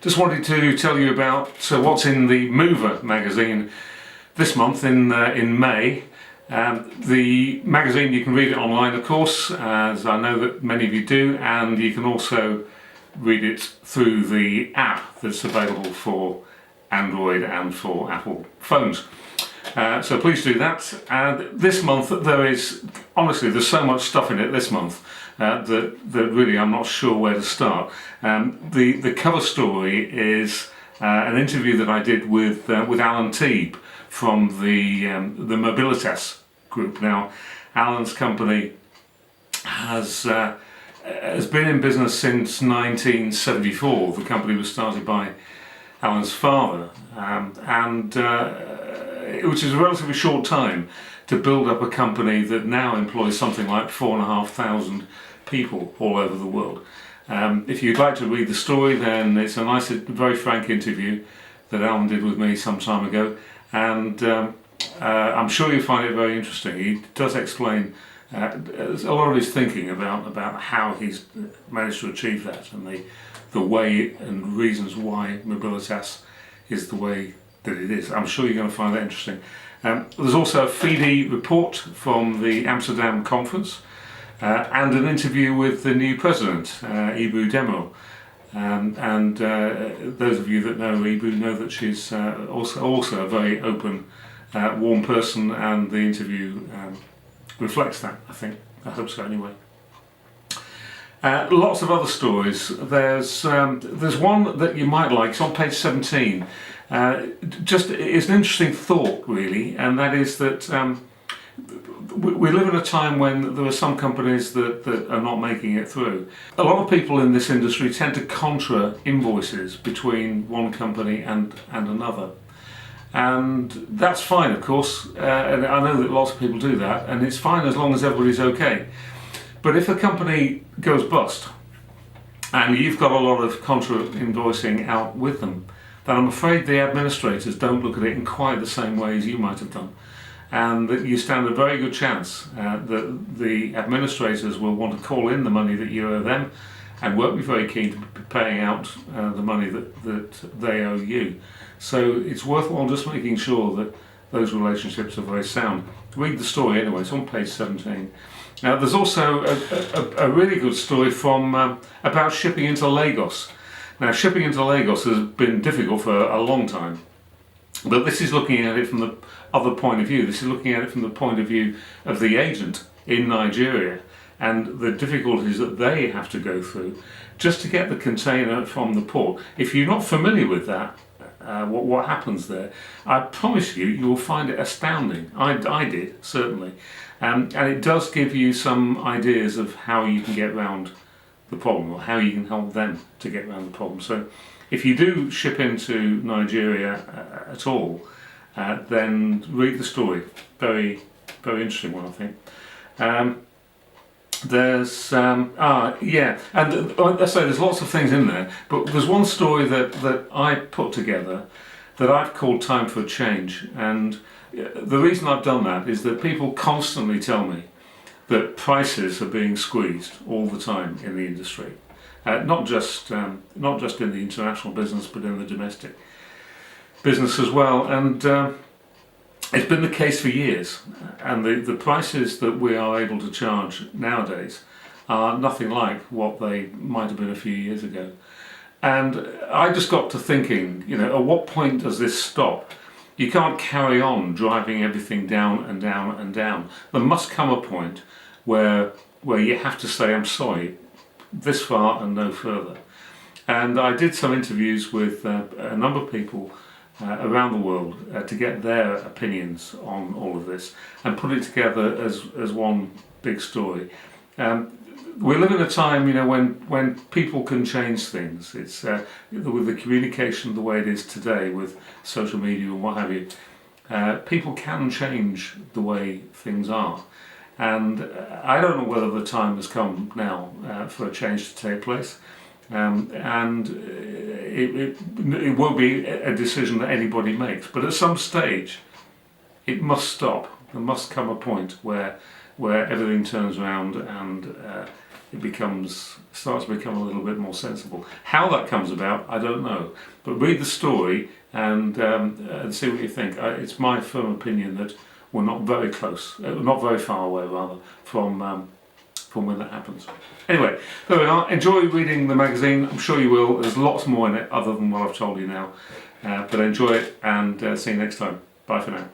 Just wanted to tell you about what's in the Mover magazine this month in May. The magazine, you can read it online, of course, as I know that many of you do, and you can also read it through the app that's available for Android and for Apple phones. So please do that. This month there's so much stuff in it this month that really I'm not sure where to start. The cover story is an interview that I did with Alan Teeb from the Mobilitas group. Now, Alan's company has been in business since 1974. The company was started by Alan's father, which is a relatively short time to build up a company that now employs something like 4,500 people all over the world. If you'd like to read the story, then it's a nice, very frank interview that Alan did with me some time ago, and I'm sure you'll find it very interesting. He does explain a lot of his thinking about how he's managed to achieve that, and the way and reasons why Mobilitas is the way that it is. I'm sure you're going to find that interesting. There's also a FIDI report from the Amsterdam conference and an interview with the new president, Ebru Demiro. Those of you that know Ebru know that she's also a very open, warm person, and the interview reflects that, I think. I hope so anyway. Lots of other stories. There's one that you might like. It's on page 17. It's an interesting thought, really, and that is that we live in a time when there are some companies that are not making it through. A lot of people in this industry tend to contra invoices between one company and another. And that's fine, of course, and I know that lots of people do that, and it's fine as long as everybody's okay. But if a company goes bust, and you've got a lot of contra invoicing out with them, then I'm afraid the administrators don't look at it in quite the same way as you might have done. And that you stand a very good chance that the administrators will want to call in the money that you owe them, and won't be very keen to be paying out the money that they owe you. So it's worthwhile just making sure that those relationships are very sound. Read the story anyway, it's on page 17. Now, there's also a really good story about shipping into Lagos. Now, shipping into Lagos has been difficult for a long time, but this is looking at it from the other point of view. This is looking at it from the point of view of the agent in Nigeria and the difficulties that they have to go through just to get the container from the port. If you're not familiar with that, what happens there, I promise you will find it astounding. I did, certainly. And it does give you some ideas of how you can get around the problem, or how you can help them to get around the problem. So if you do ship into Nigeria at all, then read the story. Very, very interesting one, I think. And let's say there's lots of things in there, but there's one story that I put together that I've called Time for a Change. And the reason I've done that is that people constantly tell me that prices are being squeezed all the time in the industry, not just in the international business, but in the domestic business as well. And it's been the case for years, and the prices that we are able to charge nowadays are nothing like what they might have been a few years ago. And I just got to thinking, at what point does this stop? You can't carry on driving everything down and down and down. There must come a point where you have to say, I'm sorry, this far and no further. And I did some interviews with a number of people around the world to get their opinions on all of this and put it together as one big story. We live in a time, when people can change things. It's with the communication the way it is today, with social media and what have you. People can change the way things are, and I don't know whether the time has come now for a change to take place. And it won't be a decision that anybody makes, but at some stage it must stop. There must come a point where everything turns around and starts to become a little bit more sensible. How that comes about, I don't know. But read the story and see what you think. It's my firm opinion that we're not very close, not very far away rather, from when that happens. Anyway, there we are. Enjoy reading the magazine. I'm sure you will. There's lots more in it other than what I've told you now. But enjoy it and see you next time. Bye for now.